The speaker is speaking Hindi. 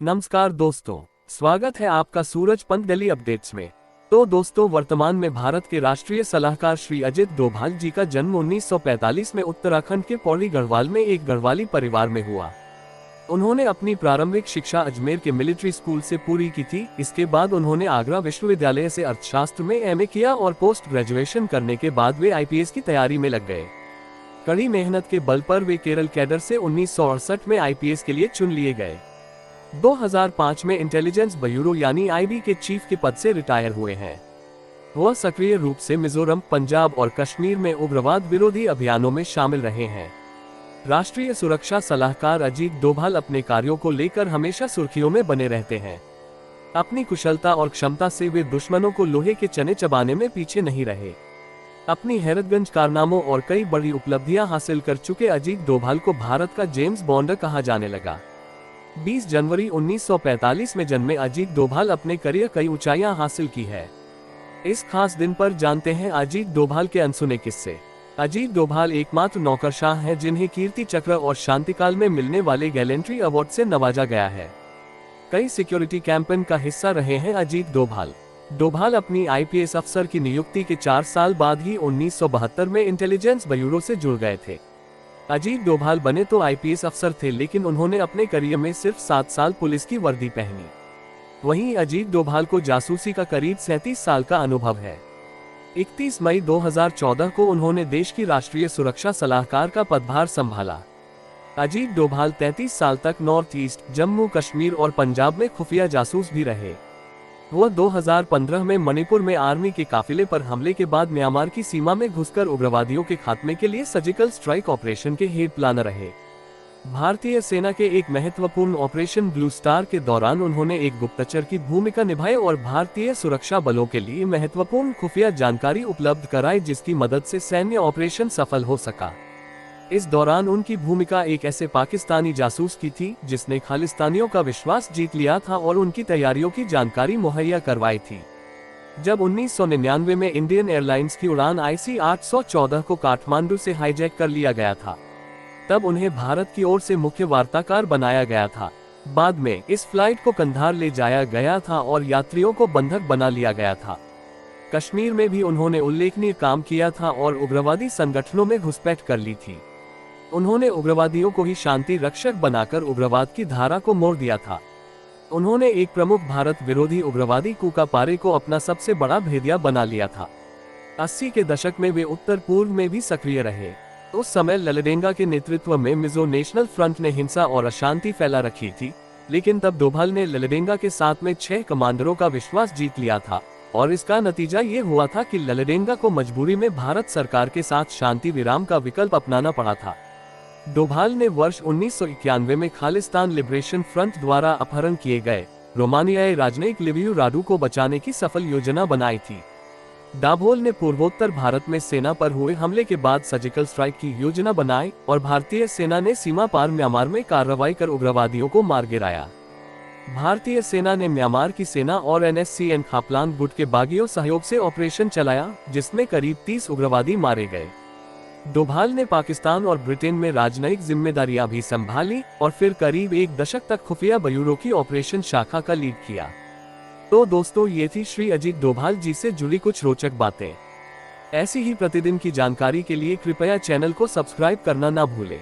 नमस्कार दोस्तों, स्वागत है आपका सूरज पंत दिल्ली अपडेट्स में। तो दोस्तों, वर्तमान में भारत के राष्ट्रीय सलाहकार श्री अजित डोभाल जी का जन्म 1945 में उत्तराखंड के पौड़ी गढ़वाल में एक गढ़वाली परिवार में हुआ। उन्होंने अपनी प्रारंभिक शिक्षा अजमेर के मिलिट्री स्कूल से पूरी की थी। इसके बाद उन्होंने आगरा विश्वविद्यालय से अर्थशास्त्र में एमए किया और पोस्ट ग्रेजुएशन करने के बाद वे आईपीएस की तैयारी में लग गए। कड़ी मेहनत के बल पर वे केरल कैडर से 1968 में आईपीएस के लिए चुन लिए गए। 2005 में इंटेलिजेंस ब्यूरो यानी आईबी के चीफ के पद से रिटायर हुए हैं। वह सक्रिय रूप से मिजोरम, पंजाब और कश्मीर में उग्रवाद विरोधी अभियानों में शामिल रहे हैं। राष्ट्रीय सुरक्षा सलाहकार अजीत डोभाल अपने कार्यों को लेकर हमेशा सुर्खियों में बने रहते हैं। अपनी कुशलता और क्षमता से वे दुश्मनों को लोहे के चने चबाने में पीछे नहीं रहे। अपनी हैरतगंज कारनामों और कई बड़ी उपलब्धियां हासिल कर चुके अजीत डोभाल को भारत का जेम्स बॉन्ड कहा जाने लगा। 20 जनवरी 1945 में जन्मे अजीत डोभाल अपने करियर कई ऊंचाइयां हासिल की है। इस खास दिन पर जानते हैं अजीत डोभाल के अनसुने किस्से। अजीत डोभाल एकमात्र नौकरशाह हैं जिन्हें कीर्ति चक्र और शांतिकाल में मिलने वाले गैलेंट्री अवार्ड से नवाजा गया है। कई सिक्योरिटी कैंपेन का हिस्सा रहे हैं अजीत डोभाल। डोभाल अपनी आईपीएस अफसर की नियुक्ति के 4 साल बाद ही 1972 में इंटेलिजेंस ब्यूरो से जुड़ गए थे। अजीत डोभाल बने तो आईपीएस अफसर थे, लेकिन उन्होंने अपने करियर में सिर्फ 7 साल पुलिस की वर्दी पहनी। वहीं अजीत डोभाल को जासूसी का करीब 37 साल का अनुभव है। 31 मई 2014 को उन्होंने देश की राष्ट्रीय सुरक्षा सलाहकार का पदभार संभाला। अजीत डोभाल 33 साल तक नॉर्थ ईस्ट, जम्मू कश्मीर और पंजाब में खुफिया जासूस भी रहे। वह 2015 में मणिपुर में आर्मी के काफिले पर हमले के बाद म्यांमार की सीमा में घुसकर उग्रवादियों के खात्मे के लिए सर्जिकल स्ट्राइक ऑपरेशन के हेड प्लानर रहे। भारतीय सेना के एक महत्वपूर्ण ऑपरेशन ब्लू स्टार के दौरान उन्होंने एक गुप्तचर की भूमिका निभाई और भारतीय सुरक्षा बलों के लिए महत्वपूर्ण खुफिया जानकारी उपलब्ध कराई, जिसकी मदद से सैन्य ऑपरेशन सफल हो सका। इस दौरान उनकी भूमिका एक ऐसे पाकिस्तानी जासूस की थी जिसने खालिस्तानियों का विश्वास जीत लिया था और उनकी तैयारियों की जानकारी मुहैया करवाई थी। जब 1999 में इंडियन एयरलाइंस की उड़ान IC 814 को काठमांडू से हाईजैक कर लिया गया था, तब उन्हें भारत की ओर से मुख्य वार्ताकार बनाया गया था। बाद में इस फ्लाइट को कंधार ले जाया गया था और यात्रियों को बंधक बना लिया गया था। कश्मीर में भी उन्होंने उल्लेखनीय काम किया था और उग्रवादी संगठनों में घुसपैठ कर ली थी। उन्होंने उग्रवादियों को ही शांति रक्षक बनाकर उग्रवाद की धारा को मोड़ दिया था। उन्होंने एक प्रमुख भारत विरोधी उग्रवादी कूका पारे को अपना सबसे बड़ा भेदिया बना लिया था। 80 के दशक में वे उत्तर पूर्व में भी सक्रिय रहे। उस समय ललडेंगा के नेतृत्व में मिजो नेशनल फ्रंट ने हिंसा और अशांति फैला रखी थी, लेकिन तब डोभाल ने ललडेंगा के साथ में 6 कमांडरों का विश्वास जीत लिया था और इसका नतीजा ये हुआ था कि ललडेंगा को मजबूरी में भारत सरकार के साथ शांति विराम का विकल्प अपनाना पड़ा था। डोभाल ने वर्ष 1991 में खालिस्तान लिबरेशन फ्रंट द्वारा अपहरण किए गए रोमानियाई राजनयिक लिवियू राडू को बचाने की सफल योजना बनाई थी। डोभाल ने पूर्वोत्तर भारत में सेना पर हुए हमले के बाद सर्जिकल स्ट्राइक की योजना बनाई और भारतीय सेना ने सीमा पार म्यांमार में कार्रवाई कर उग्रवादियों को मार गिराया। भारतीय सेना ने म्यांमार की सेना और NSCN खापलांग गुट के बागियों सहयोग से ऑपरेशन चलाया, जिसमें करीब 30 उग्रवादी मारे गए। डोभाल ने पाकिस्तान और ब्रिटेन में राजनयिक जिम्मेदारियां भी संभाली और फिर करीब 1 दशक तक खुफिया ब्यूरो की ऑपरेशन शाखा का लीड किया। तो दोस्तों, ये थी श्री अजीत डोभाल जी से जुड़ी कुछ रोचक बातें। ऐसी ही प्रतिदिन की जानकारी के लिए कृपया चैनल को सब्सक्राइब करना ना भूलें।